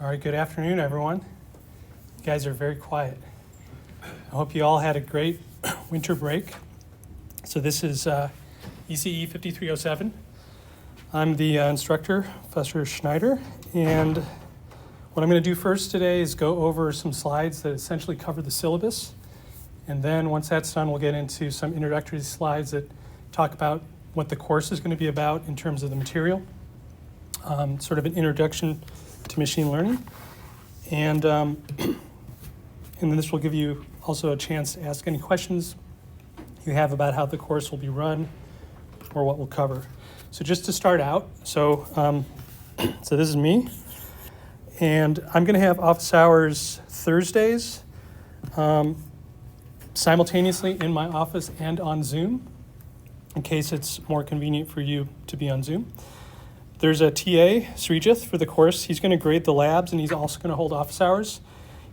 All right, good afternoon, everyone. You guys are very quiet. I hope you all had a great winter break. So this is ECE 5307. I'm the instructor, Professor Schneider, and what I'm going to do first today is go over some slides that essentially cover the syllabus. And then once that's done, we'll get into some introductory slides that talk about what the course is going to be about in terms of the material, sort of an introduction to machine learning. And then this will give you also a chance to ask any questions you have about how the course will be run or what we'll cover. So just to start out, so this is me, and I'm going to have office hours Thursdays simultaneously in my office and on Zoom, in case it's more convenient for you to be on Zoom. There's a TA, Srijith, for the course. He's going to grade the labs, and he's also going to hold office hours.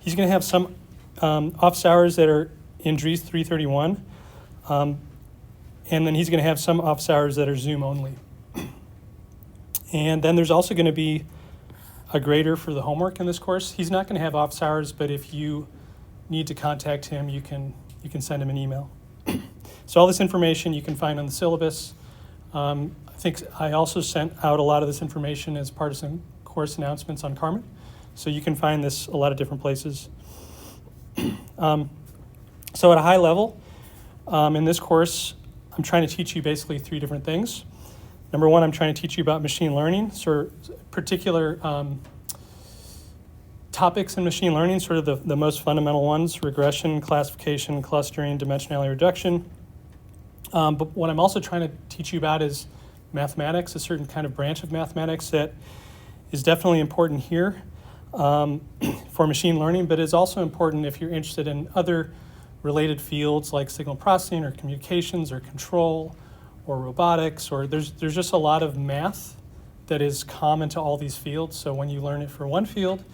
He's going to have some office hours that are in Dries 331, and then he's going to have some office hours that are Zoom only. And then there's also going to be a grader for the homework in this course. He's not going to have office hours, but if you need to contact him, you can send him an email. So all this information you can find on the syllabus. I think I also sent out a lot of this information as part of some course announcements on Carmen. So you can find this a lot of different places. So at a high level, in this course, I'm trying to teach you basically three different things. Number one, I'm trying to teach you about machine learning, sort of particular topics in machine learning, sort of the most fundamental ones: regression, classification, clustering, dimensionality reduction. But what I'm also trying to teach you about is mathematics, a certain kind of branch of mathematics that is definitely important here for machine learning, but is also important if you're interested in other related fields like signal processing or communications or control or robotics, or there's just a lot of math that is common to all these fields. So when you learn it for one field,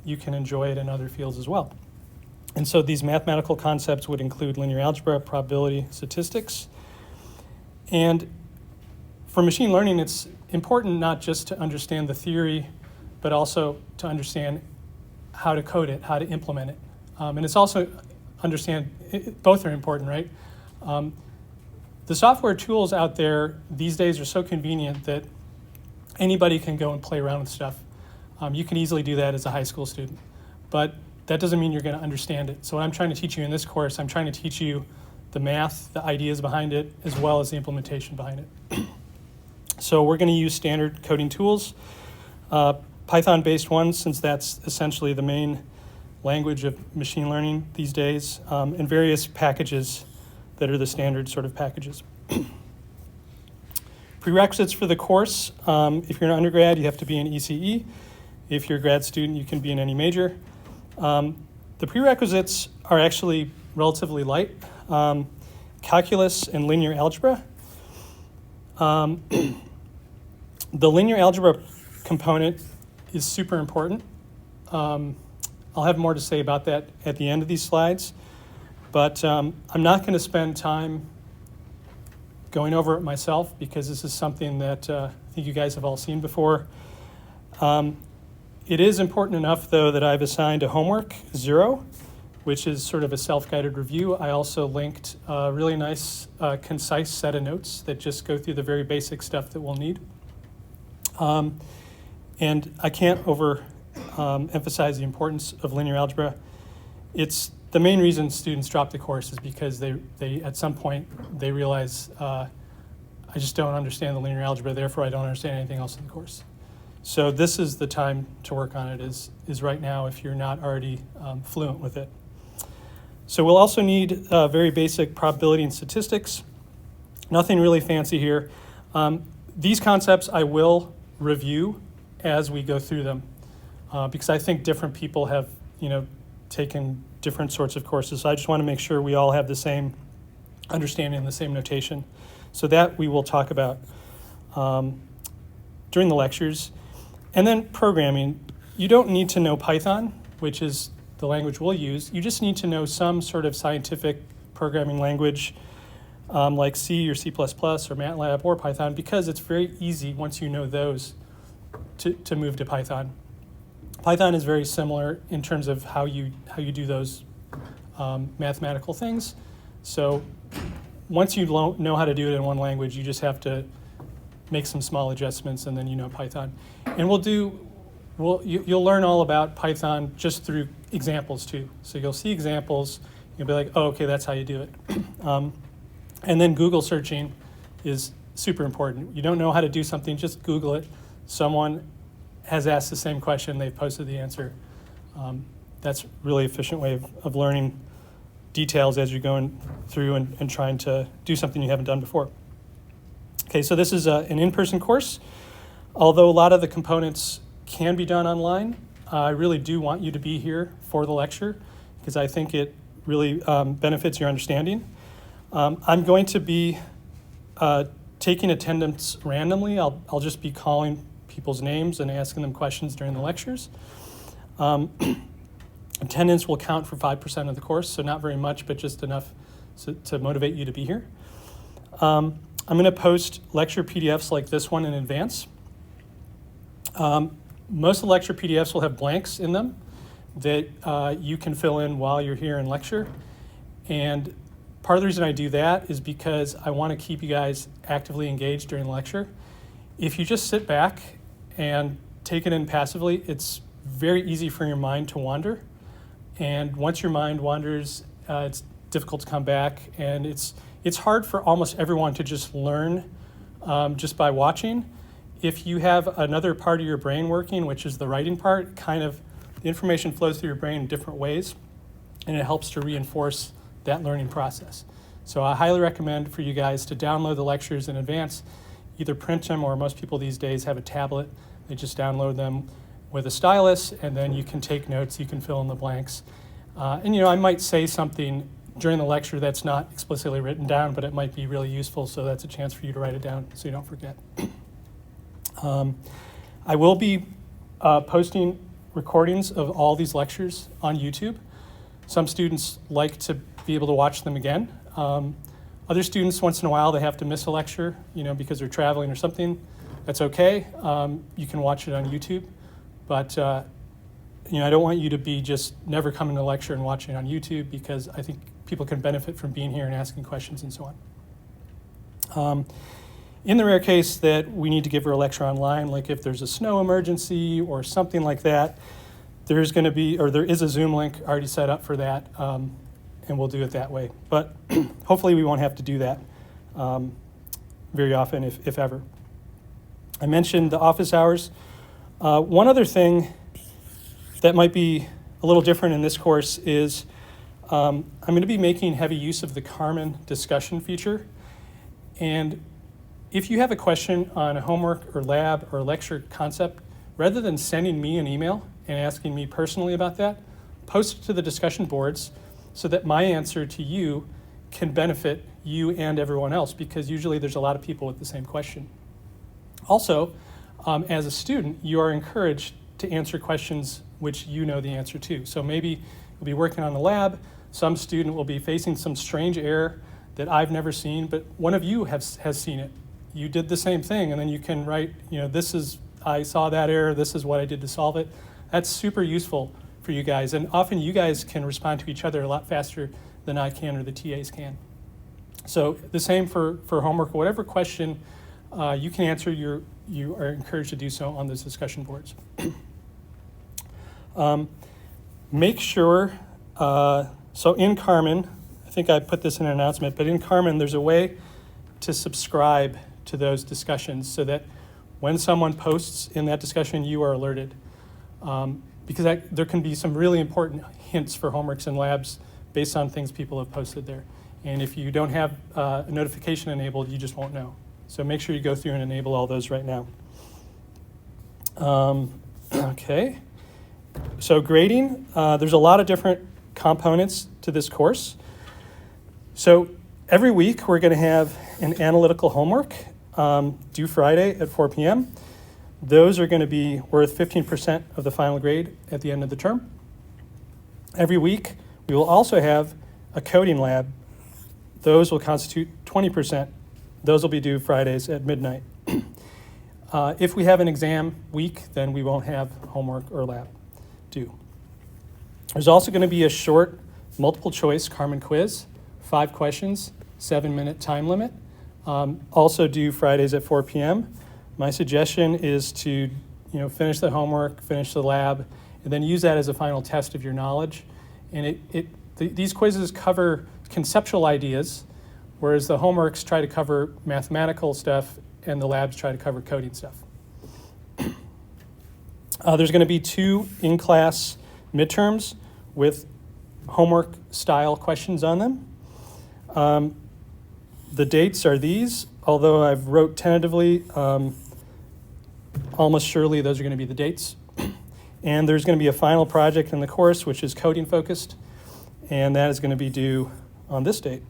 you can enjoy it in other fields as well. And so these mathematical concepts would include linear algebra, probability, statistics. And for machine learning, it's important not just to understand the theory, but also to understand how to code it, how to implement it. And it's also both are important, right? The software tools out there these days are so convenient that anybody can go and play around with stuff. You can easily do that as a high school student, but that doesn't mean you're going to understand it. So what I'm trying to teach you in this course, I'm trying to teach you the math, the ideas behind it, as well as the implementation behind it. So we're going to use standard coding tools, Python-based ones, since that's essentially the main language of machine learning these days, and various packages that are the standard sort of packages. Prerequisites for the course: if you're an undergrad, you have to be an ECE. If you're a grad student, you can be in any major. The prerequisites are actually relatively light. Calculus and linear algebra. The linear algebra component is super important. I'll have more to say about that at the end of these slides, but I'm not going to spend time going over it myself because this is something that I think you guys have all seen before. It is important enough, though, that I've assigned a homework 0, which is sort of a self-guided review. I also linked a really nice, concise set of notes that just go through the very basic stuff that we'll need. And I can't emphasize the importance of linear algebra. It's the main reason students drop the course is because they at some point they realize I just don't understand the linear algebra, therefore I don't understand anything else in the course. So this is the time to work on it, is right now if you're not already fluent with it. So we'll also need very basic probability and statistics. Nothing really fancy here. These concepts I will review as we go through them because I think different people have taken different sorts of courses. So I just want to make sure we all have the same understanding and the same notation. So that we will talk about during the lectures. And then programming. You don't need to know Python, which is the language we'll use. You just need to know some sort of scientific programming language like C or C++ or MATLAB or Python, because it's very easy once you know those to move to Python. Python is very similar in terms of how you do those mathematical things. So once you know how to do it in one language, you just have to make some small adjustments, and then you know Python. And you'll learn all about Python just through examples too. So you'll see examples, you'll be like, oh, okay, that's how you do it. And then Google searching is super important. You don't know how to do something, just Google it. Someone has asked the same question, they've posted the answer. That's a really efficient way of learning details as you're going through and trying to do something you haven't done before. Okay, so this is an in-person course. Although a lot of the components can be done online, I really do want you to be here for the lecture because I think it really benefits your understanding. I'm going to be taking attendance randomly. I'll just be calling people's names and asking them questions during the lectures. Attendance will count for 5% of the course, so not very much, but just enough to motivate you to be here. I'm going to post lecture PDFs like this one in advance. Most of the lecture PDFs will have blanks in them that you can fill in while you're here in lecture. And part of the reason I do that is because I want to keep you guys actively engaged during the lecture. If you just sit back and take it in passively, it's very easy for your mind to wander. And once your mind wanders, it's difficult to come back. And it's hard for almost everyone to just learn just by watching. If you have another part of your brain working, which is the writing part, the information flows through your brain in different ways, and it helps to reinforce that learning process. So I highly recommend for you guys to download the lectures in advance, either print them, or most people these days have a tablet. They just download them with a stylus, and then you can take notes, you can fill in the blanks. And I might say something during the lecture that's not explicitly written down, but it might be really useful, so that's a chance for you to write it down so you don't forget. I will be posting recordings of all these lectures on YouTube. Some students like to be able to watch them again. Other students, once in a while, they have to miss a lecture, because they're traveling or something. That's okay. You can watch it on YouTube. But I don't want you to be just never coming to lecture and watching it on YouTube, because I think people can benefit from being here and asking questions and so on. In the rare case that we need to give her a lecture online, like if there's a snow emergency or something like that, there is a Zoom link already set up for that, and we'll do it that way. But hopefully we won't have to do that very often, if ever. I mentioned the office hours. One other thing that might be a little different in this course is I'm going to be making heavy use of the Carmen discussion feature. And if you have a question on a homework or lab or lecture concept, rather than sending me an email and asking me personally about that, post it to the discussion boards so that my answer to you can benefit you and everyone else, because usually there's a lot of people with the same question. Also, as a student, you are encouraged to answer questions which you know the answer to. So maybe you'll be working on a lab, some student will be facing some strange error that I've never seen, but one of you has seen it. You did the same thing, and then you can write, I saw that error, this is what I did to solve it. That's super useful for you guys, and often you guys can respond to each other a lot faster than I can or the TAs can. So the same for homework, whatever question you can answer, you are encouraged to do so on those discussion boards. Make sure, so in Carmen, I think I put this in an announcement, but in Carmen there's a way to subscribe to those discussions so that when someone posts in that discussion, you are alerted. Because there can be some really important hints for homeworks and labs based on things people have posted there. And if you don't have a notification enabled, you just won't know. So make sure you go through and enable all those right now. Okay. So grading, there's a lot of different components to this course. So every week we're going to have an analytical homework due Friday at 4 p.m. Those are going to be worth 15% of the final grade at the end of the term. Every week we will also have a coding lab. Those will constitute 20%. Those will be due Fridays at midnight. If we have an exam week, then we won't have homework or lab. do. There's also going to be a short multiple choice Carmen quiz, 5 questions, 7-minute time limit, also due Fridays at 4 p.m. My suggestion is to finish the homework, finish the lab, and then use that as a final test of your knowledge. And these quizzes cover conceptual ideas, whereas the homeworks try to cover mathematical stuff and the labs try to cover coding stuff. There's going to be 2 in-class midterms with homework-style questions on them. The dates are these, although I've wrote tentatively, almost surely those are going to be the dates. And there's going to be a final project in the course, which is coding-focused, and that is going to be due on this date.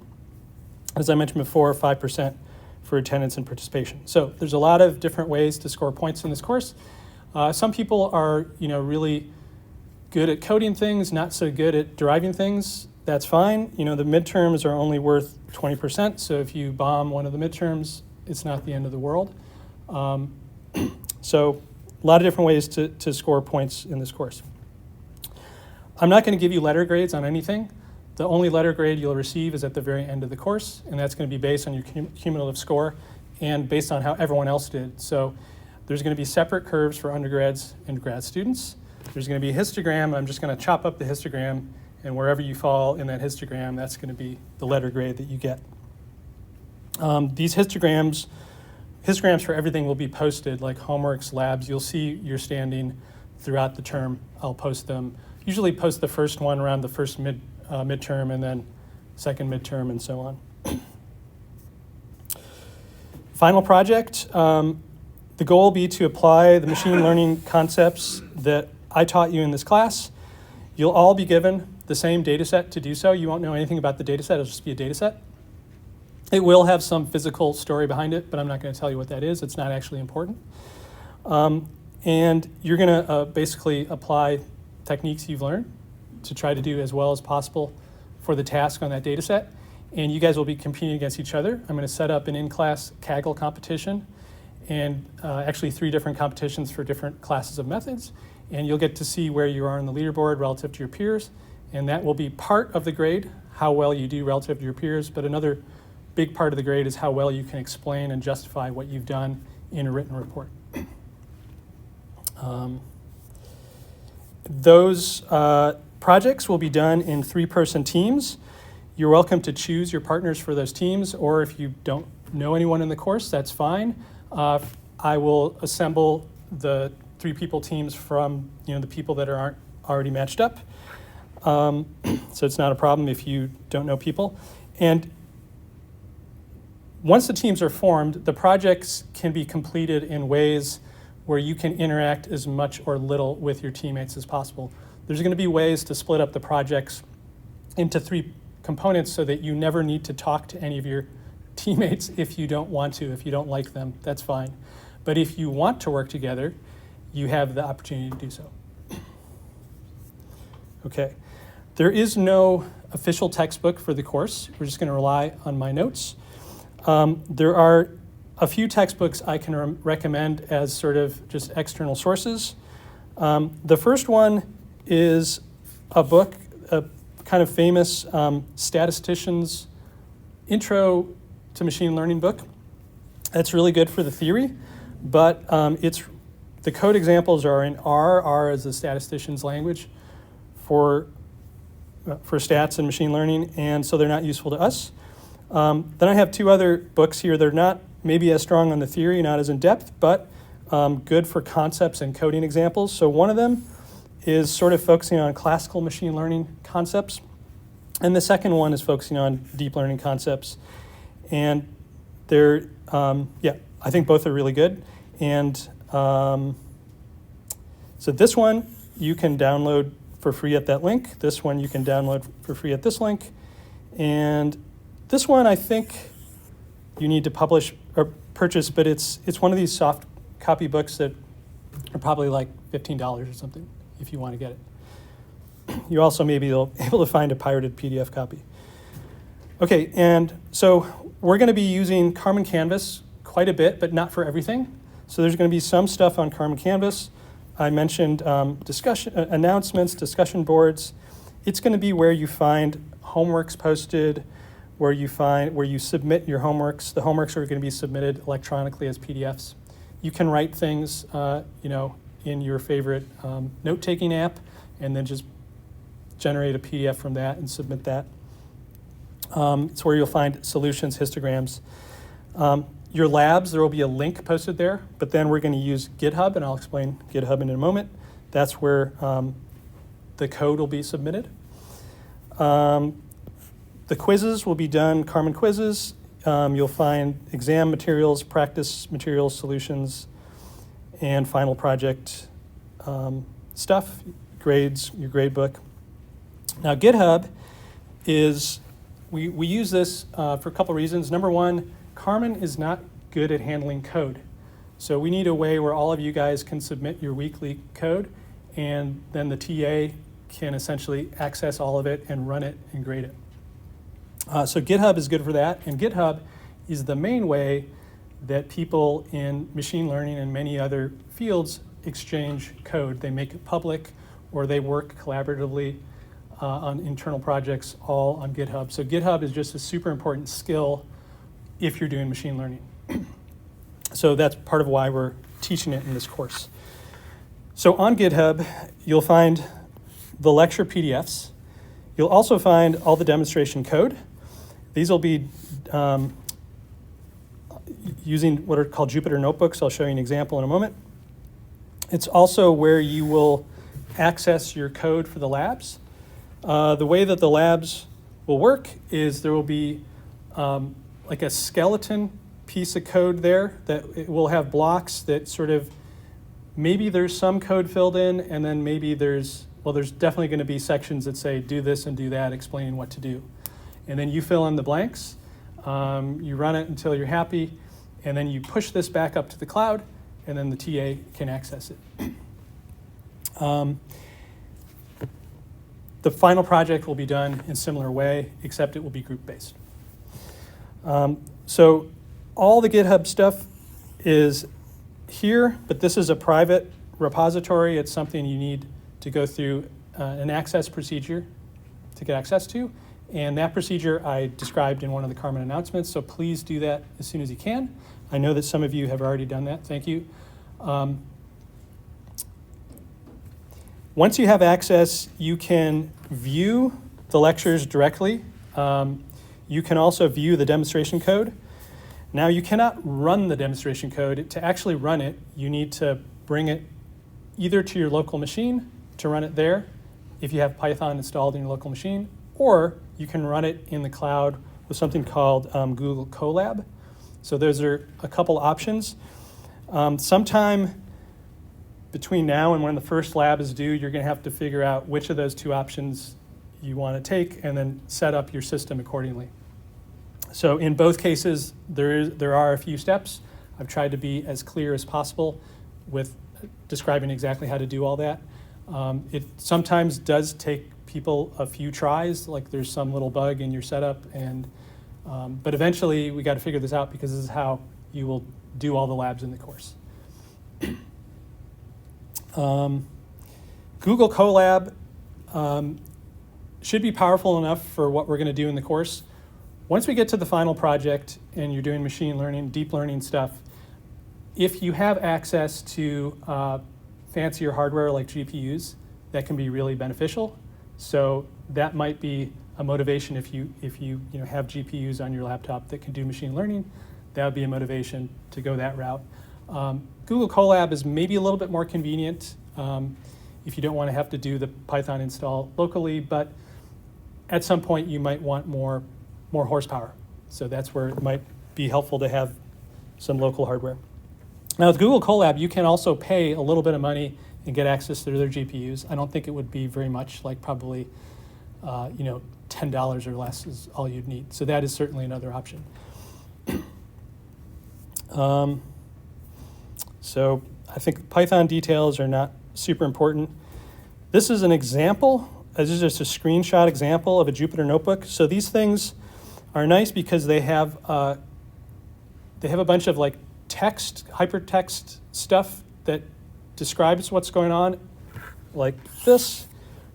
As I mentioned before, 5% for attendance and participation. So there's a lot of different ways to score points in this course. Some people are, really good at coding things, not so good at deriving things. That's fine. The midterms are only worth 20%, so if you bomb one of the midterms, it's not the end of the world. So a lot of different ways to score points in this course. I'm not going to give you letter grades on anything. The only letter grade you'll receive is at the very end of the course, and that's going to be based on your cumulative score and based on how everyone else did. So there's going to be separate curves for undergrads and grad students. There's going to be a histogram, and I'm just going to chop up the histogram, and wherever you fall in that histogram, that's going to be the letter grade that you get. These histograms for everything will be posted, like homeworks, labs. You'll see your standing throughout the term. I'll post them. Usually post the first one around the first midterm, and then second midterm, and so on. Final project. The goal will be to apply the machine learning concepts that I taught you in this class. You'll all be given the same data set to do so. You won't know anything about the data set. It'll just be a data set. It will have some physical story behind it, but I'm not going to tell you what that is. It's not actually important. And you're going to basically apply techniques you've learned to try to do as well as possible for the task on that data set. And you guys will be competing against each other. I'm going to set up an in-class Kaggle competition and actually 3 different competitions for different classes of methods. And you'll get to see where you are on the leaderboard relative to your peers. And that will be part of the grade, how well you do relative to your peers. But another big part of the grade is how well you can explain and justify what you've done in a written report. Those projects will be done in 3-person teams. You're welcome to choose your partners for those teams, or if you don't know anyone in the course, that's fine. I will assemble the 3-people teams from the people that aren't already matched up. So it's not a problem if you don't know people. And once the teams are formed, the projects can be completed in ways where you can interact as much or little with your teammates as possible. There's going to be ways to split up the projects into 3 components so that you never need to talk to any of your teammates if you don't want to. If you don't like them, that's fine. But if you want to work together, you have the opportunity to do so. Okay. There is no official textbook for the course. We're just going to rely on my notes. There are a few textbooks I can recommend as sort of just external sources. The first one is a book, a kind of famous statistician's intro to machine learning book. That's really good for the theory, but the code examples are in R. R is the statistician's language for stats and machine learning, and so they're not useful to us. Then I have 2 other books here. They're not maybe as strong on the theory, not as in depth, but good for concepts and coding examples. So one of them is sort of focusing on classical machine learning concepts, and the second one is focusing on deep learning concepts. And they're, I think both are really good. And so this one you can download for free at that link. This one you can download for free at this link. And this one I think you need to publish or purchase, but it's one of these soft copy books that are probably like $15 or something if you want to get it. You also may be able to find a pirated PDF copy. Okay, and so we're going to be using Carmen Canvas quite a bit, but not for everything. So there's going to be some stuff on Carmen Canvas. I mentioned announcements, discussion boards. It's going to be where you find homeworks posted, where you submit your homeworks. The homeworks are going to be submitted electronically as PDFs. You can write things, in your favorite note-taking app, and then just generate a PDF from that and submit that. It's where you'll find solutions, histograms. Your labs, there will be a link posted there, but then we're going to use GitHub, and I'll explain GitHub in a moment. That's where the code will be submitted. The quizzes will be done, Carmen quizzes. You'll find exam materials, practice materials, solutions, and final project stuff, grades, your grade book. Now GitHub is, we use this for a couple reasons. Number one, Carmen is not good at handling code. So we need a way where all of you guys can submit your weekly code, and then the TA can essentially access all of it and run it and grade it. So GitHub is good for that, and GitHub is the main way that people in machine learning and many other fields exchange code. They make it public, or they work collaboratively on internal projects, all on GitHub. So GitHub is just a super important skill if you're doing machine learning. So that's part of why we're teaching it in this course. So on GitHub, you'll find the lecture PDFs. You'll also find all the demonstration code. These will be using what are called Jupyter Notebooks. I'll show you an example in a moment. It's also where you will access your code for the labs. The way that the labs will work is there will be like a skeleton piece of code there that it will have blocks that sort of, maybe there's some code filled in, and then maybe there's definitely going to be sections that say do this and do that, explaining what to do. And then you fill in the blanks, you run it until you're happy, and then you push this back up to the cloud, and then the TA can access it. The final project will be done in a similar way, except it will be group-based. So all the GitHub stuff is here, but this is a private repository. It's something you need to go through an access procedure to get access to. And that procedure I described in one of the Carmen announcements, so please do that as soon as you can. I know that some of you have already done that. Thank you. Once you have access, you can view the lectures directly. You can also view the demonstration code. Now, you cannot run the demonstration code. To actually run it, you need to bring it either to your local machine to run it there, if you have Python installed in your local machine, or you can run it in the cloud with something called Google Colab. So those are a couple options. Sometime between now and when the first lab is due, you're going to have to figure out which of those two options you want to take and then set up your system accordingly. So in both cases, there are a few steps. I've tried to be as clear as possible with describing exactly how to do all that. It sometimes does take people a few tries, like there's some little bug in your setup, and but eventually we got to figure this out, because this is how you will do all the labs in the course. Google Colab should be powerful enough for what we're going to do in the course. Once we get to the final project and you're doing machine learning, deep learning stuff, if you have access to fancier hardware like GPUs, that can be really beneficial. So that might be a motivation if you have GPUs on your laptop that can do machine learning. That would be a motivation to go that route. Google Colab is maybe a little bit more convenient if you don't want to have to do the Python install locally, but at some point you might want more horsepower. So that's where it might be helpful to have some local hardware. Now with Google Colab, you can also pay a little bit of money and get access to their GPUs. I don't think it would be very much, like probably $10 or less is all you'd need. So that is certainly another option. So I think Python details are not super important. This is an example. This is just a screenshot example of a Jupyter Notebook. So these things are nice because they have a bunch of like text, hypertext stuff that describes what's going on like this.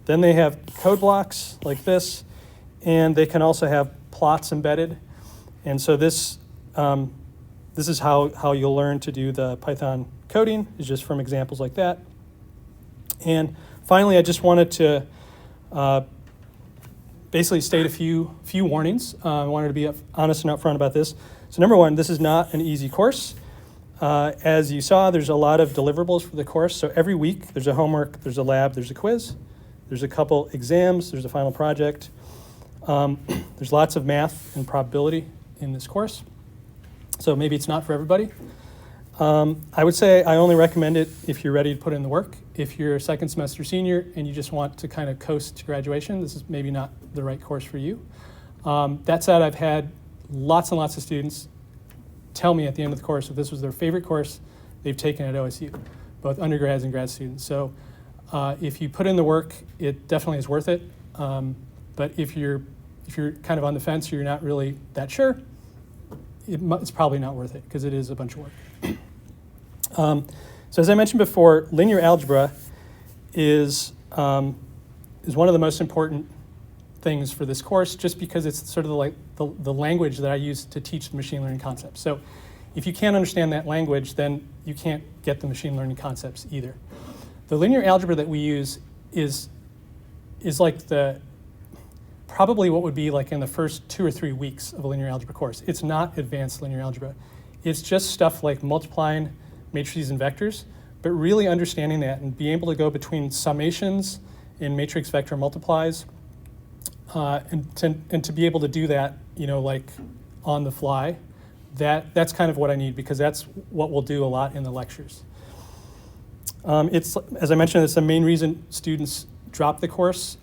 Then they have code blocks like this, and they can also have plots embedded. And so this is how you'll learn to do the Python coding, is just from examples like that. And finally, I just wanted to basically state a few warnings. I wanted to be honest and upfront about this. So number one, this is not an easy course. As you saw, there's a lot of deliverables for the course. So every week, there's a homework, there's a lab, there's a quiz, there's a couple exams, there's a final project. There's lots of math and probability in this course. So maybe it's not for everybody. I would say I only recommend it if you're ready to put in the work. If you're a second semester senior and you just want to kind of coast to graduation, this is maybe not the right course for you. That said, I've had lots and lots of students tell me at the end of the course if this was their favorite course they've taken at OSU, both undergrads and grad students. So if you put in the work, it definitely is worth it. But if you're kind of on the fence or you're not really that sure, it's probably not worth it because it is a bunch of work. So as I mentioned before, linear algebra is one of the most important things for this course, just because it's sort of like the language that I use to teach the machine learning concepts. So if you can't understand that language, then you can't get the machine learning concepts either. The linear algebra that we use is like probably what would be like in the first 2 or 3 weeks of a linear algebra course. It's not advanced linear algebra. It's just stuff like multiplying matrices and vectors, but really understanding that and being able to go between summations and matrix vector multiplies, and to be able to do that, like on the fly, that's kind of what I need, because that's what we'll do a lot in the lectures. It's, as I mentioned, it's the main reason students drop the course.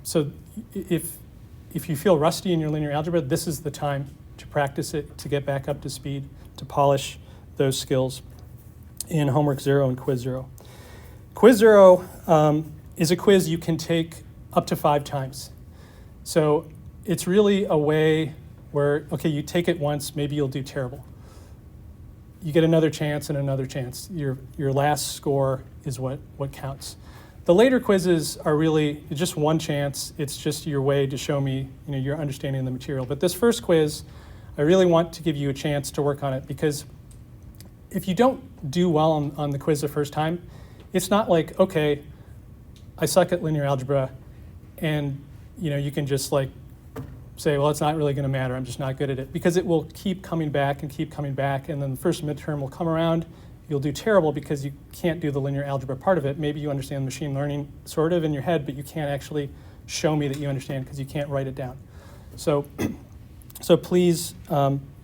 So if you feel rusty in your linear algebra, this is the time to practice it, to get back up to speed, to polish those skills in Homework 0 and Quiz 0. Quiz 0 is a quiz you can take up to 5 times. So it's really a way where, okay, you take it once, maybe you'll do terrible. You get another chance and another chance. Your last score is what counts. The later quizzes are really just one chance. It's just your way to show me your understanding of the material. But this first quiz, I really want to give you a chance to work on it, because if you don't do well on the quiz the first time, it's not like, okay, I suck at linear algebra, and you can just like say, well, it's not really going to matter, I'm just not good at it, because it will keep coming back, and then the first midterm will come around, you'll do terrible because you can't do the linear algebra part of it. Maybe you understand machine learning sort of in your head, but you can't actually show me that you understand because you can't write it down. So please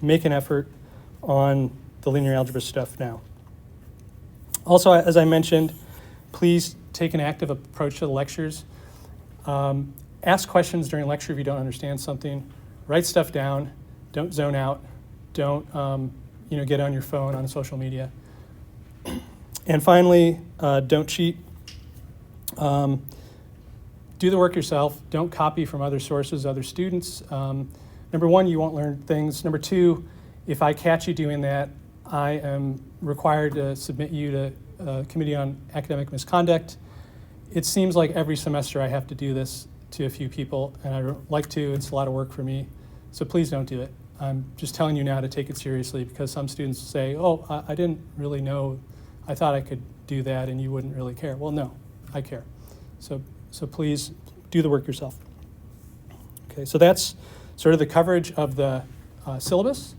make an effort on the linear algebra stuff now. Also, as I mentioned, please take an active approach to the lectures. Ask questions during lecture if you don't understand something. Write stuff down. Don't zone out. Don't get on your phone on social media. And finally, don't cheat. Do the work yourself. Don't copy from other sources, other students. Number one, you won't learn things. Number two, if I catch you doing that, I am required to submit you to a Committee on Academic Misconduct. It seems like every semester I have to do this to a few people, and I don't like to. It's a lot of work for me. So please don't do it. I'm just telling you now to take it seriously, because some students say, oh, I didn't really know. I thought I could do that and you wouldn't really care. Well, no, I care. So please do the work yourself. Okay, so that's sort of the coverage of the syllabus.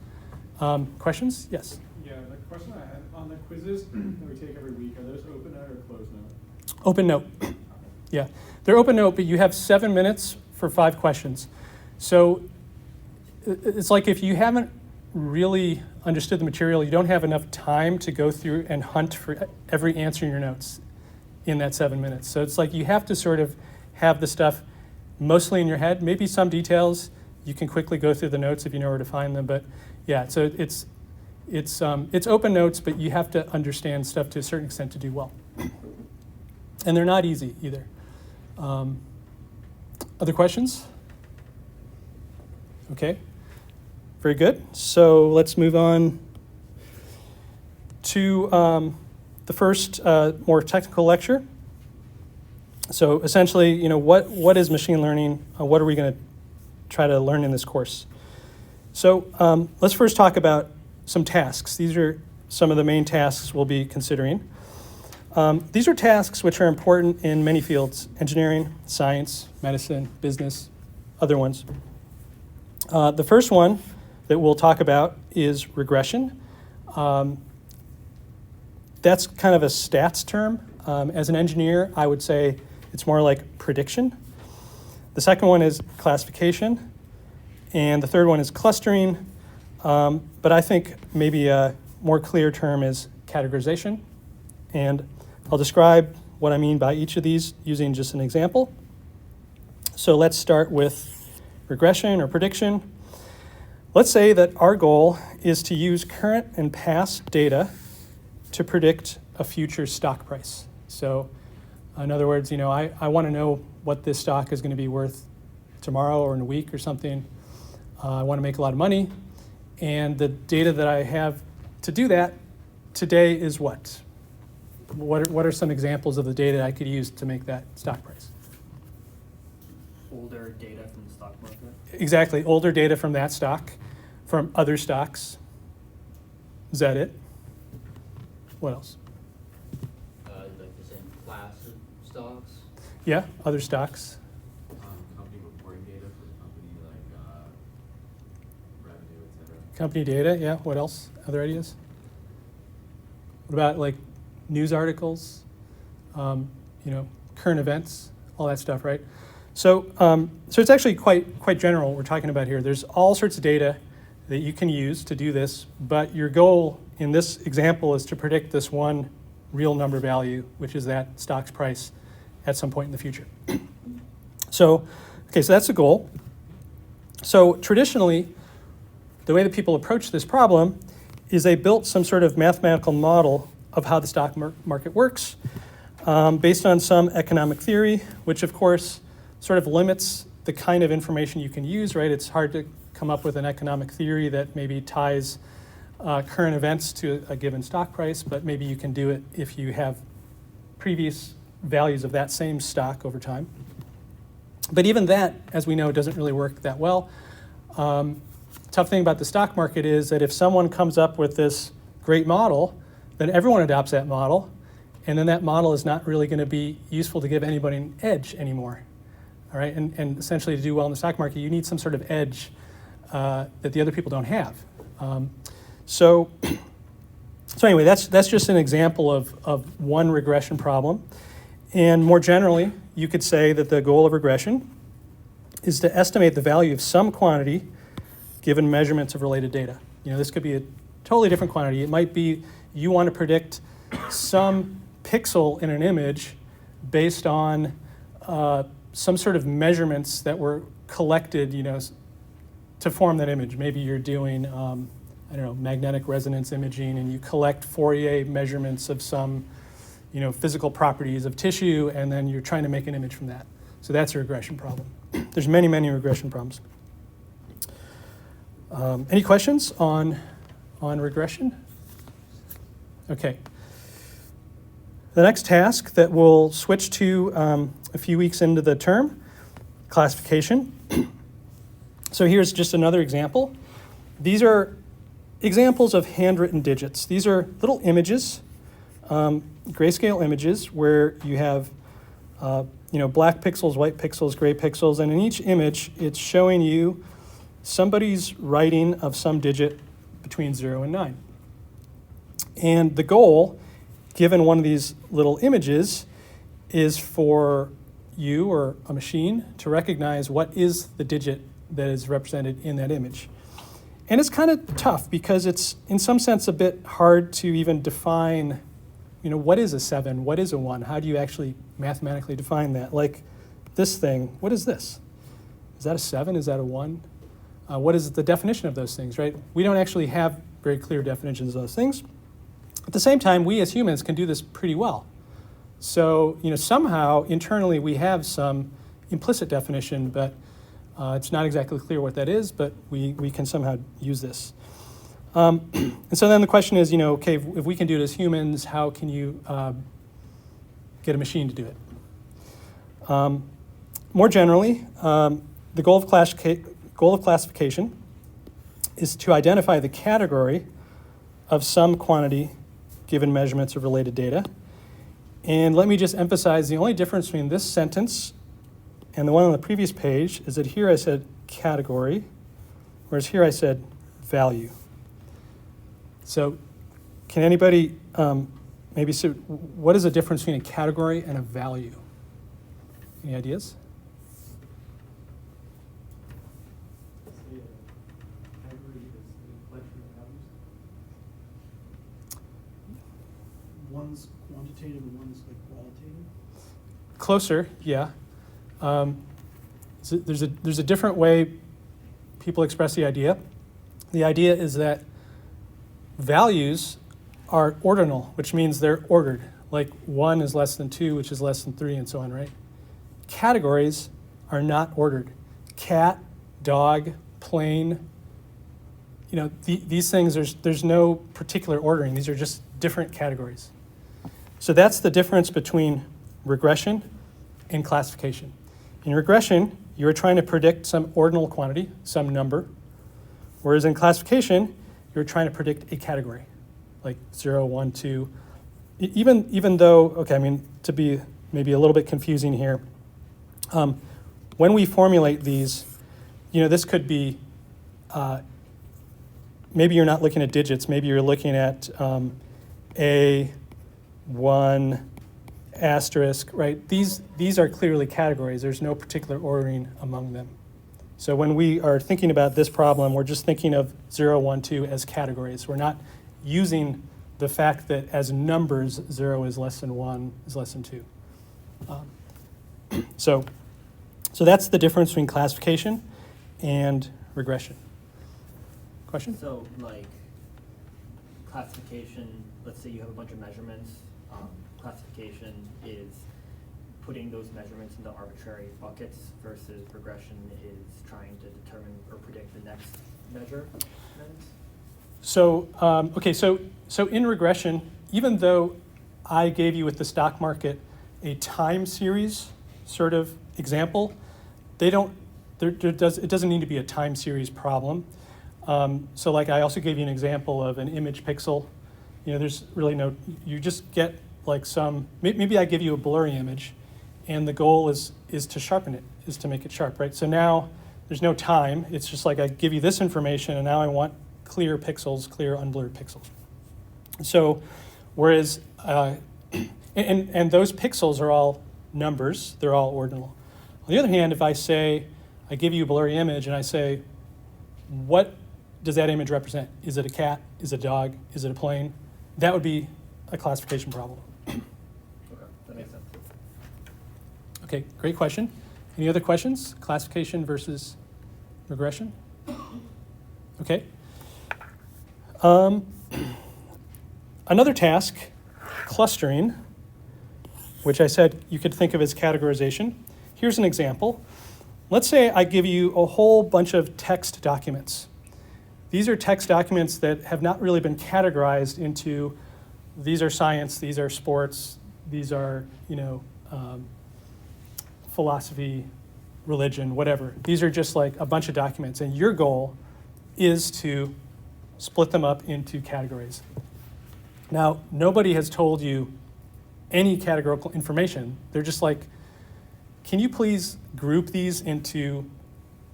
Questions? Yes? Yeah, the question I had on the quizzes that we take every week, are those open note or closed note? Open note. Yeah, they're open note, but you have 7 minutes for 5 questions. So it's like if you haven't really understood the material, you don't have enough time to go through and hunt for every answer in your notes in that 7 minutes. So it's like you have to sort of have the stuff mostly in your head. Maybe some details you can quickly go through the notes if you know where to find them. But yeah, so it's open notes, but you have to understand stuff to a certain extent to do well. And they're not easy either. Other questions? Okay. Very good. So let's move on to the first more technical lecture. So essentially, what is machine learning? What are we going to try to learn in this course? So let's first talk about some tasks. These are some of the main tasks we'll be considering. These are tasks which are important in many fields: engineering, science, medicine, business, other ones. The first one that we'll talk about is regression. That's kind of a stats term. As an engineer, I would say it's more like prediction. The second one is classification. And the third one is clustering. But I think maybe a more clear term is categorization. And I'll describe what I mean by each of these using just an example. So let's start with regression or prediction. Let's say that our goal is to use current and past data to predict a future stock price. So in other words, I want to know what this stock is going to be worth tomorrow or in a week or something. I want to make a lot of money. And the data that I have to do that today is what? What are some examples of the data I could use to make that stock price? Older data from the stock market. Exactly, older data from that stock, from other stocks. Is that it? What else? Like the same class of stocks. Yeah, other stocks. Company reporting data for the company, like revenue, et cetera. Company data, yeah. What else? Other ideas? What about like news articles, current events, all that stuff, right? So it's actually quite general what we're talking about here. There's all sorts of data that you can use to do this, but your goal in this example is to predict this one real number value, which is that stock's price at some point in the future. So that's the goal. So traditionally, the way that people approach this problem is they built some sort of mathematical model of how the stock market works based on some economic theory, which of course sort of limits the kind of information you can use, right? It's hard to come up with an economic theory that maybe ties current events to a given stock price, but maybe you can do it if you have previous values of that same stock over time. But even that, as we know, doesn't really work that well. Tough thing about the stock market is that if someone comes up with this great model, then everyone adopts that model, and then that model is not really going to be useful to give anybody an edge anymore. All right, and essentially to do well in the stock market, you need some sort of edge that the other people don't have. So anyway, that's just an example of one regression problem. And more generally, you could say that the goal of regression is to estimate the value of some quantity given measurements of related data. This could be a totally different quantity. It might be you want to predict some pixel in an image based on some sort of measurements that were collected, to form that image. Maybe you're doing, magnetic resonance imaging, and you collect Fourier measurements of some, physical properties of tissue, and then you're trying to make an image from that. So that's a regression problem. There's many, many regression problems. Any questions on regression? Okay. The next task that we'll switch to a few weeks into the term, classification. So here's just another example. These are examples of handwritten digits. These are little images, grayscale images, where you have black pixels, white pixels, gray pixels, and in each image, it's showing you somebody's writing of some digit between 0 and 9. And the goal, given one of these little images, is for you or a machine to recognize what is the digit that is represented in that image. And it's kind of tough because it's, in some sense, a bit hard to even define, what is a 7, what is a 1? How do you actually mathematically define that? Like this thing, what is this? Is that a 7? Is that a 1? What is the definition of those things, right? We don't actually have very clear definitions of those things. At the same time, we as humans can do this pretty well. So, somehow internally we have some implicit definition, but it's not exactly clear what that is, but we can somehow use this. And so then the question is, okay, if we can do it as humans, how can you get a machine to do it? More generally, the goal of classification is to identify the category of some quantity given measurements of related data. And let me just emphasize the only difference between this sentence and the one on the previous page is that here I said category, whereas here I said value. So can anybody maybe say, what is the difference between a category and a value? Any ideas? Category is the collection of values. One's quantitative and one's like qualitative. Closer, yeah. So there's a different way people express the idea. The idea is that values are ordinal, which means they're ordered. Like 1 is less than 2, which is less than 3, and so on, right? Categories are not ordered. Cat, dog, plane, these things, there's no particular ordering. These are just different categories. So that's the difference between regression and classification. In regression, you're trying to predict some ordinal quantity, some number, whereas in classification, you're trying to predict a category, like 0, 1, 2. Even though, to be maybe a little bit confusing here, when we formulate these, this could be, maybe you're not looking at digits, maybe you're looking at A, 1, asterisk, right? These are clearly categories. There's no particular ordering among them. So when we are thinking about this problem, we're just thinking of 0, 1, 2 as categories. We're not using the fact that as numbers, 0 is less than 1 is less than 2. So that's the difference between classification and regression. Question? So, like, classification, let's say you have a bunch of measurements. Classification is putting those measurements into arbitrary buckets versus regression is trying to determine or predict the next measurement. So, so in regression, even though I gave you with the stock market a time series sort of example, it doesn't need to be a time series problem. So like I also gave you an example of an image pixel. There's really you just get like maybe I give you a blurry image and the goal is to sharpen it, is to make it sharp, right? So now there's no time. It's just like I give you this information and now I want clear pixels, clear unblurred pixels. So whereas, and those pixels are all numbers, they're all ordinal. On the other hand, if I give you a blurry image and I say, what does that image represent? Is it a cat? Is it a dog? Is it a plane? That would be a classification problem. Okay, that makes sense. Okay, great question. Any other questions? Classification versus regression? Okay. Another task, clustering, which I said you could think of as categorization. Here's an example. Let's say I give you a whole bunch of text documents. These are text documents that have not really been categorized into these are science, these are sports, these are, philosophy, religion, whatever. These are just like a bunch of documents, and your goal is to split them up into categories. Now, nobody has told you any categorical information. They're just like, can you please group these into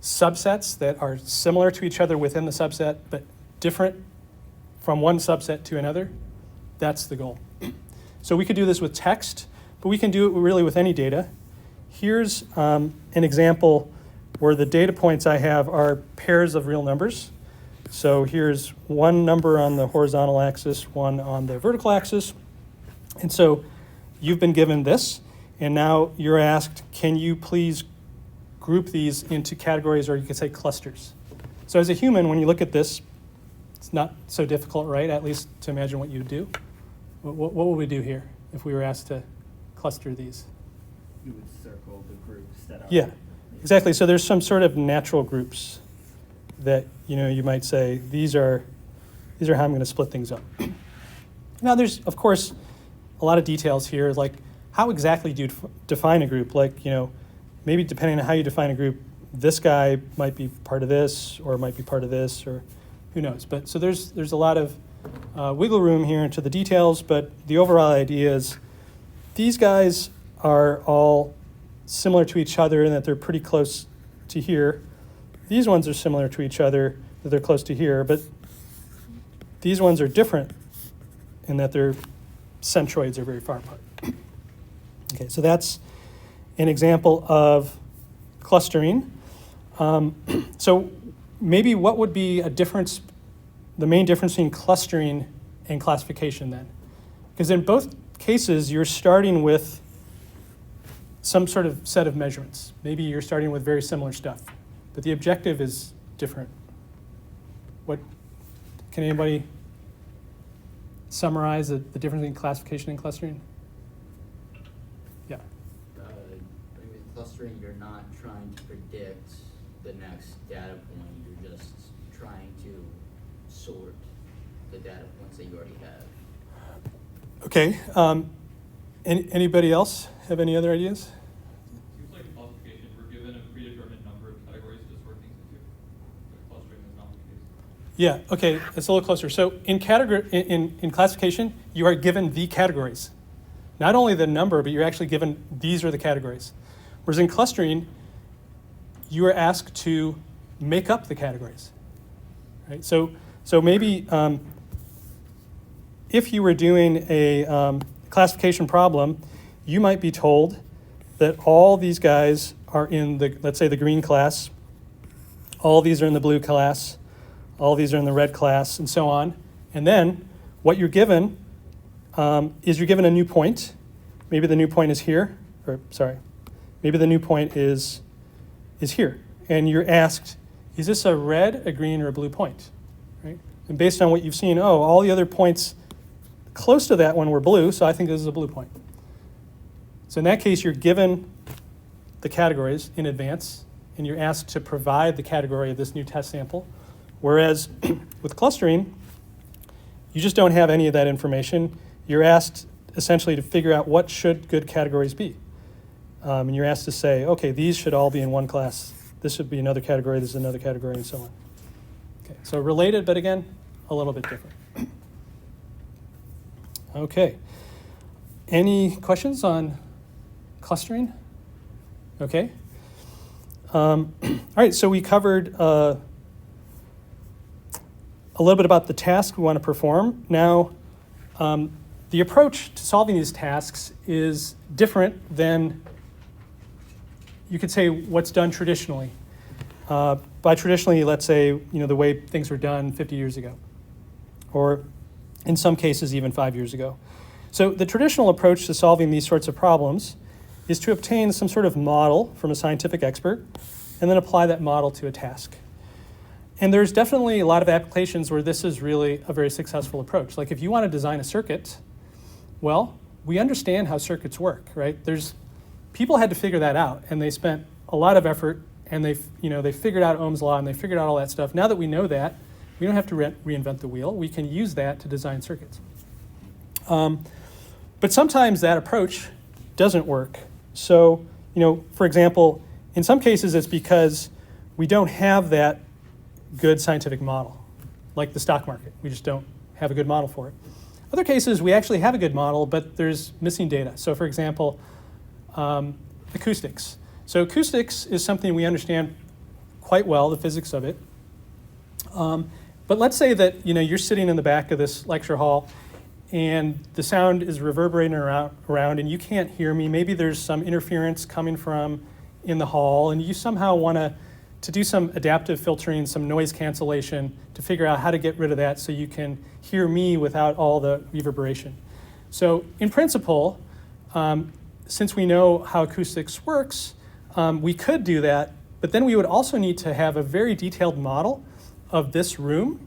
subsets that are similar to each other within the subset, but different from one subset to another? That's the goal. So we could do this with text, but we can do it really with any data. Here's an example where the data points I have are pairs of real numbers. So here's one number on the horizontal axis, one on the vertical axis. And so you've been given this, and now you're asked, can you please group these into categories, or you could say clusters. So as a human, when you look at this, it's not so difficult, right? At least to imagine what you would do. What would we do here if we were asked to cluster these? You would circle the groups that are. Yeah, exactly. So there's some sort of natural groups that, you might say, these are These are how I'm going to split things up. Now, there's, of course, a lot of details here, like how exactly do you define a group? Like, maybe depending on how you define a group, this guy might be part of this, or might be part of this, or who knows. But so there's a lot of wiggle room here into the details, but the overall idea is these guys are all similar to each other in that they're pretty close to here. These ones are similar to each other, that they're close to here, but these ones are different in that their centroids are very far apart. Okay, so that's an example of clustering. So maybe what would be a difference, the main difference between clustering and classification then? Because in both cases, you're starting with some sort of set of measurements. Maybe you're starting with very similar stuff, but the objective is different. What, can anybody summarize the difference between classification and clustering? Yeah. With clustering, you're not trying to predict the next data point. You're just trying to sort the data points that you already have. Okay. Anybody else have any other ideas? Seems like in classification, we're given a predetermined number of categories to sort things into. But clustering is not the case. Yeah, okay, it's a little closer. So in classification, you are given the categories. Not only the number, but you're actually given these are the categories. Whereas in clustering, you are asked to make up the categories. Right? So maybe if you were doing a classification problem, you might be told that all these guys are in the, let's say, the green class, all these are in the blue class, all these are in the red class, and so on. And then what you're given is you're given a new point. Maybe the new point is here, or sorry, maybe the new point is here. And you're asked, is this a red, a green, or a blue point? Right? And based on what you've seen, all the other points close to that one were blue, so I think this is a blue point. So in that case, you're given the categories in advance, and you're asked to provide the category of this new test sample. Whereas with clustering, you just don't have any of that information. You're asked essentially to figure out what should good categories be. And you're asked to say, okay, these should all be in one class. This should be another category, this is another category, and so on. Okay, so related, but again, a little bit different. Okay. Any questions on clustering? Okay. All right, so we covered a little bit about the task we want to perform. Now, the approach to solving these tasks is different than, you could say, what's done traditionally. By traditionally, let's say, the way things were done 50 years ago, or in some cases even 5 years ago. So the traditional approach to solving these sorts of problems is to obtain some sort of model from a scientific expert and then apply that model to a task. And there's definitely a lot of applications where this is really a very successful approach. Like if you want to design a circuit, well, we understand how circuits work, right? People had to figure that out, and they spent a lot of effort, and they figured out Ohm's law, and they figured out all that stuff. Now that we know that, we don't have to reinvent the wheel. We can use that to design circuits. But sometimes that approach doesn't work. So, for example, in some cases it's because we don't have that good scientific model, like the stock market. We just don't have a good model for it. Other cases, we actually have a good model, but there's missing data. So for example, acoustics. So acoustics is something we understand quite well, the physics of it. But let's say that you're sitting in the back of this lecture hall and the sound is reverberating around and you can't hear me. Maybe there's some interference coming from in the hall, and you somehow want to do some adaptive filtering, some noise cancellation to figure out how to get rid of that so you can hear me without all the reverberation. So in principle, since we know how acoustics works, we could do that, but then we would also need to have a very detailed model of this room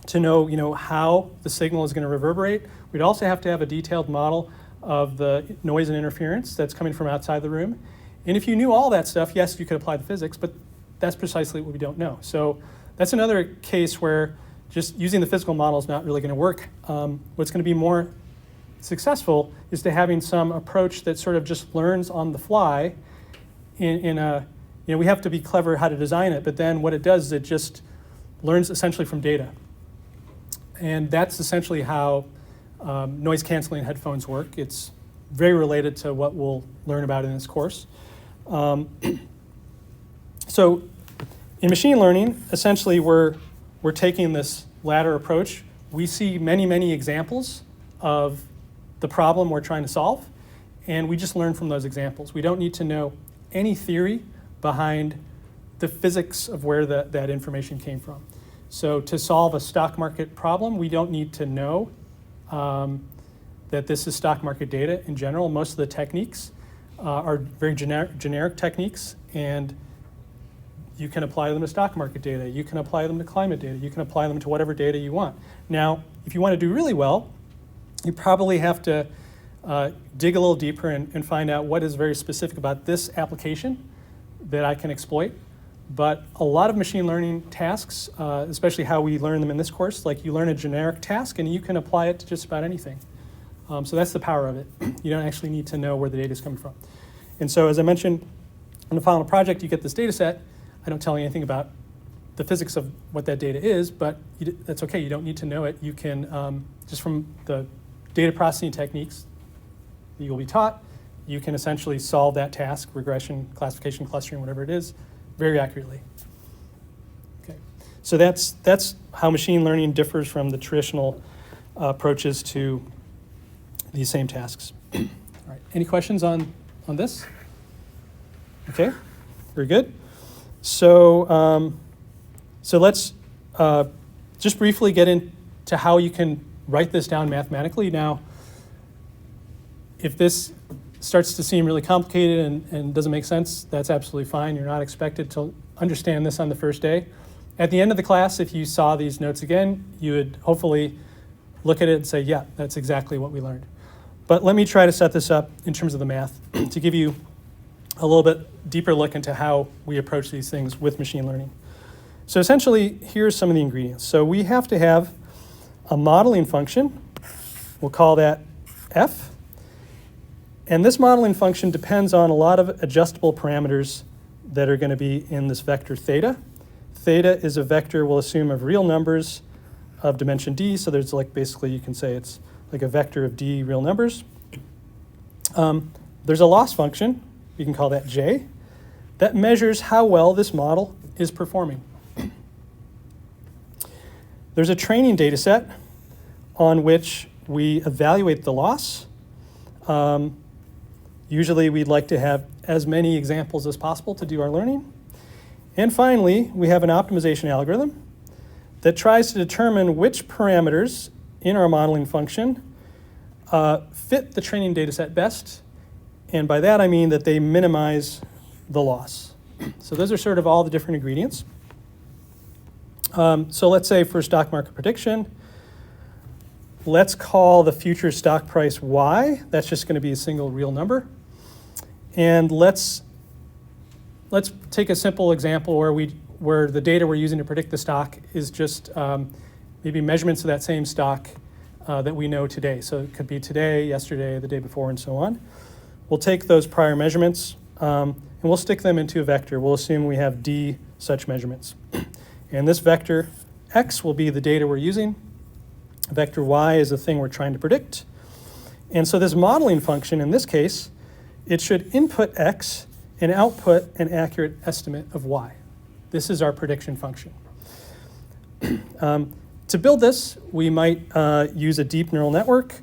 to know, how the signal is going to reverberate. We'd also have to have a detailed model of the noise and interference that's coming from outside the room. And if you knew all that stuff, yes, you could apply the physics, but that's precisely what we don't know. So that's another case where just using the physical model is not really going to work. What's going to be more successful is to having some approach that sort of just learns on the fly in a, we have to be clever how to design it, but then what it does is it just learns essentially from data. And that's essentially how noise canceling headphones work. It's very related to what we'll learn about in this course. So in machine learning, essentially we're taking this ladder approach. We see many, many examples of the problem we're trying to solve, and we just learn from those examples. We don't need to know any theory behind the physics of where that information came from. So to solve a stock market problem, we don't need to know that this is stock market data in general. Most of the techniques are very generic techniques, and you can apply them to stock market data. You can apply them to climate data. You can apply them to whatever data you want. Now, if you want to do really well, you probably have to dig a little deeper and find out what is very specific about this application that I can exploit. But a lot of machine learning tasks, especially how we learn them in this course, like you learn a generic task and you can apply it to just about anything. So that's the power of it. You don't actually need to know where the data is coming from. And so as I mentioned, in the final project, you get this data set. I don't tell you anything about the physics of what that data is, but that's okay. You don't need to know it. You can, just from the data processing techniques that you'll be taught, you can essentially solve that task, regression, classification, clustering, whatever it is, very accurately. Okay, so that's how machine learning differs from the traditional approaches to these same tasks. All right, any questions on this? Okay, very good. So, so let's just briefly get into how you can write this down mathematically. Now, if this starts to seem really complicated and doesn't make sense, that's absolutely fine. You're not expected to understand this on the first day. At the end of the class, if you saw these notes again, you would hopefully look at it and say, yeah, that's exactly what we learned. But let me try to set this up in terms of the math to give you a little bit deeper look into how we approach these things with machine learning. So essentially, here's some of the ingredients. So we have to have a modeling function. We'll call that f. And this modeling function depends on a lot of adjustable parameters that are going to be in this vector theta. Theta is a vector we'll assume of real numbers of dimension d. So there's like basically you can say it's like a vector of d real numbers. There's a loss function. You can call that j. That measures how well this model is performing. There's a training data set on which we evaluate the loss. Usually we'd like to have as many examples as possible to do our learning. And finally, we have an optimization algorithm that tries to determine which parameters in our modeling function fit the training data set best. And by that I mean that they minimize the loss. So those are sort of all the different ingredients. So let's say for stock market prediction, let's call the future stock price y. That's just going to be a single real number. And let's take a simple example where the data we're using to predict the stock is just maybe measurements of that same stock that we know today. So it could be today, yesterday, the day before, and so on. We'll take those prior measurements and we'll stick them into a vector. We'll assume we have d such measurements. And this vector x will be the data we're using. Vector y is the thing we're trying to predict. And so this modeling function, in this case, it should input x and output an accurate estimate of y. This is our prediction function. To build this, we might use a deep neural network.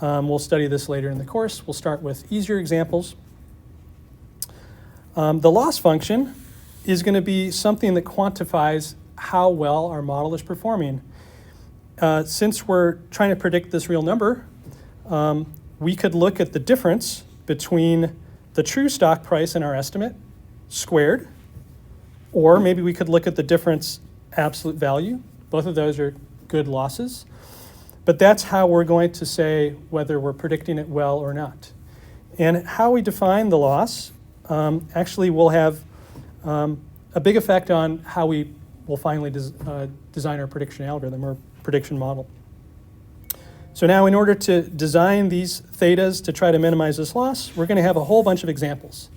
We'll study this later in the course. We'll start with easier examples. The loss function is going to be something that quantifies how well our model is performing. Since we're trying to predict this real number, we could look at the difference between the true stock price and our estimate squared, or maybe we could look at the difference absolute value. Both of those are good losses. But that's how we're going to say whether we're predicting it well or not. And how we define the loss actually will have a big effect on how we we'll finally design our prediction algorithm or prediction model. So now in order to design these thetas to try to minimize this loss, we're going to have a whole bunch of examples.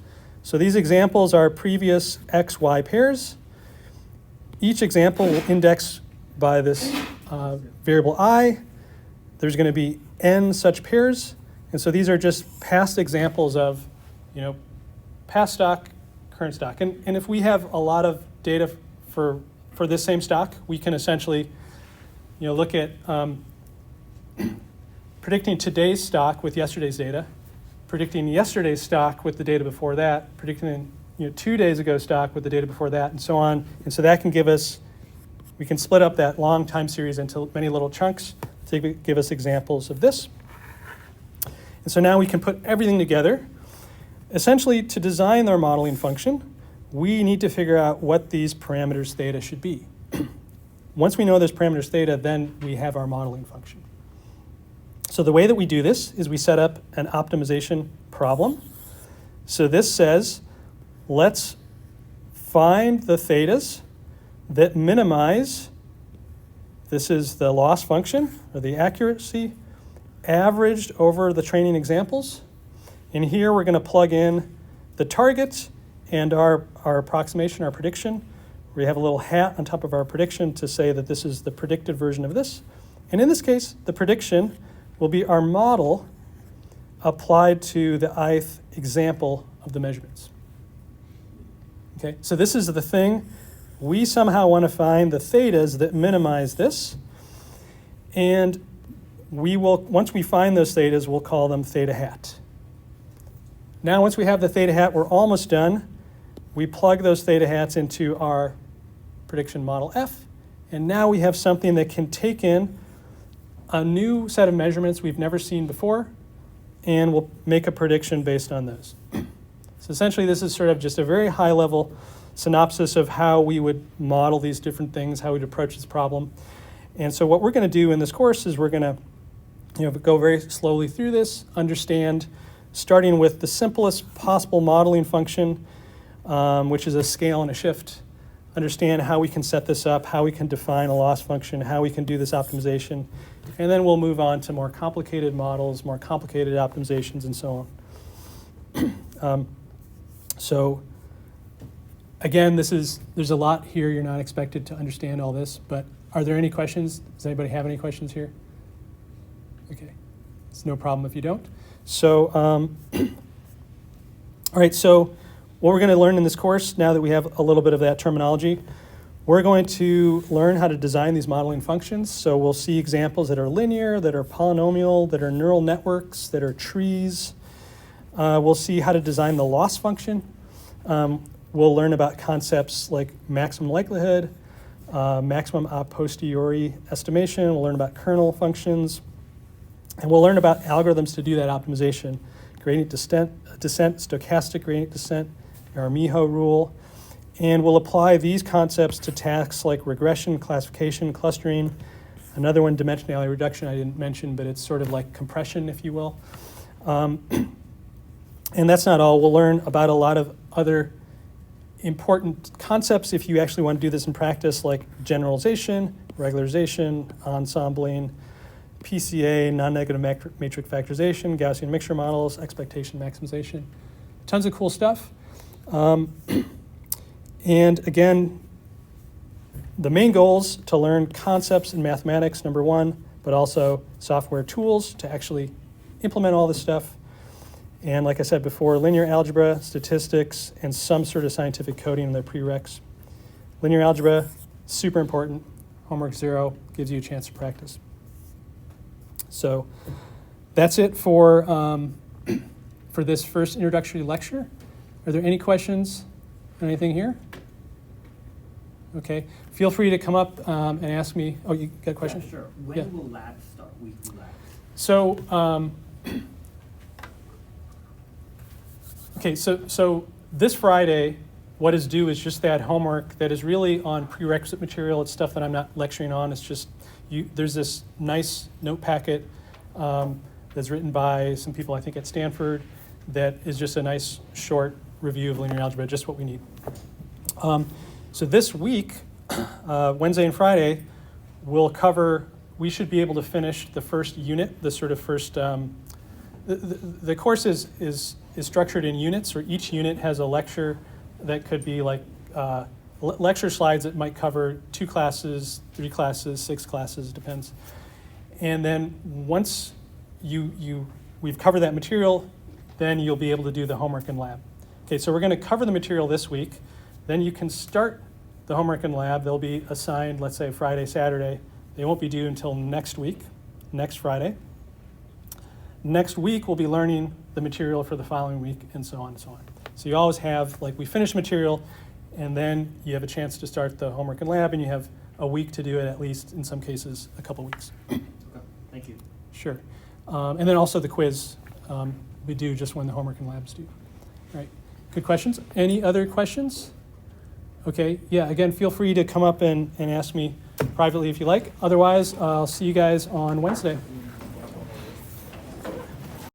So these examples are previous x, y pairs. Each example will index by this variable I. There's going to be n such pairs. And so these are just past examples of, past stock, current stock. And if we have a lot of data for this same stock, we can essentially, look at predicting today's stock with yesterday's data, predicting yesterday's stock with the data before that, predicting 2 days ago stock with the data before that, and so on. And so that can give us, we can split up that long time series into many little chunks to give us examples of this. And so now we can put everything together. Essentially, to design our modeling function, we need to figure out what these parameters theta should be. Once we know those parameters theta, then we have our modeling function. So the way that we do this is we set up an optimization problem. So this says, let's find the thetas that minimize, this is the loss function, or the accuracy, averaged over the training examples. And here we're going to plug in the target and our approximation, our prediction. We have a little hat on top of our prediction to say that this is the predicted version of this. And in this case, the prediction will be our model applied to the ith example of the measurements. Okay, so this is the thing. We somehow want to find the thetas that minimize this. And we will, once we find those thetas, we'll call them theta hat. Now, once we have the theta hat, we're almost done. We plug those theta hats into our prediction model F. And now we have something that can take in a new set of measurements we've never seen before, and we'll make a prediction based on those. So essentially, this is sort of just a very high-level synopsis of how we would model these different things, how we'd approach this problem. And so what we're going to do in this course is we're going to go very slowly through this, understand, starting with the simplest possible modeling function, which is a scale and a shift, understand how we can set this up, how we can define a loss function, how we can do this optimization, and then we'll move on to more complicated models, more complicated optimizations, and so on. So again, there's a lot here. You're not expected to understand all this, but are there any questions? Does anybody have any questions here? Okay, it's no problem if you don't. So, all right, so what we're going to learn in this course, now that we have a little bit of that terminology, we're going to learn how to design these modeling functions. So we'll see examples that are linear, that are polynomial, that are neural networks, that are trees. We'll see how to design the loss function. We'll learn about concepts like maximum likelihood, maximum a posteriori estimation. We'll learn about kernel functions. And we'll learn about algorithms to do that optimization, gradient descent, stochastic gradient descent, our Miho rule. And we'll apply these concepts to tasks like regression, classification, clustering. Another one, dimensionality reduction, I didn't mention, but it's sort of like compression, if you will. And that's not all. We'll learn about a lot of other important concepts if you actually want to do this in practice, like generalization, regularization, ensembling, PCA, non-negative matrix factorization, Gaussian mixture models, expectation maximization. Tons of cool stuff. And again, the main goals to learn concepts in mathematics, number one, but also software tools to actually implement all this stuff. And like I said before, linear algebra, statistics, and some sort of scientific coding in the prereqs. Linear algebra, super important. Homework 0 gives you a chance to practice. So that's it for this first introductory lecture. Are there any questions? Anything here? Okay. Feel free to come up and ask me. Oh, you got a question? Yeah, sure. When Yeah. will labs start, weekly labs? So, okay, so this Friday, what is due is just that homework that is really on prerequisite material. It's stuff that I'm not lecturing on. It's just, there's this nice note packet that's written by some people, I think, at Stanford, that is just a nice short review of linear algebra, just what we need. So this week, Wednesday and Friday, we should be able to finish the first unit, the sort of first, the course is structured in units, or each unit has a lecture that could be like lecture slides that might cover 2 classes, 3 classes, 6 classes, depends. And then once we've covered that material, then you'll be able to do the homework and lab. Okay, so we're going to cover the material this week. Then you can start the homework and lab. They'll be assigned, let's say, Friday, Saturday. They won't be due until next week, next Friday. Next week, we'll be learning the material for the following week, and so on and so on. So you always have, like, we finish material, and then you have a chance to start the homework and lab, and you have a week to do it, at least in some cases, a couple weeks. Okay, thank you. Sure. And then also the quiz we do just when the homework and labs due. All right. Good questions. Any other questions? Okay. Yeah, again, feel free to come up and ask me privately if you like. Otherwise, I'll see you guys on Wednesday.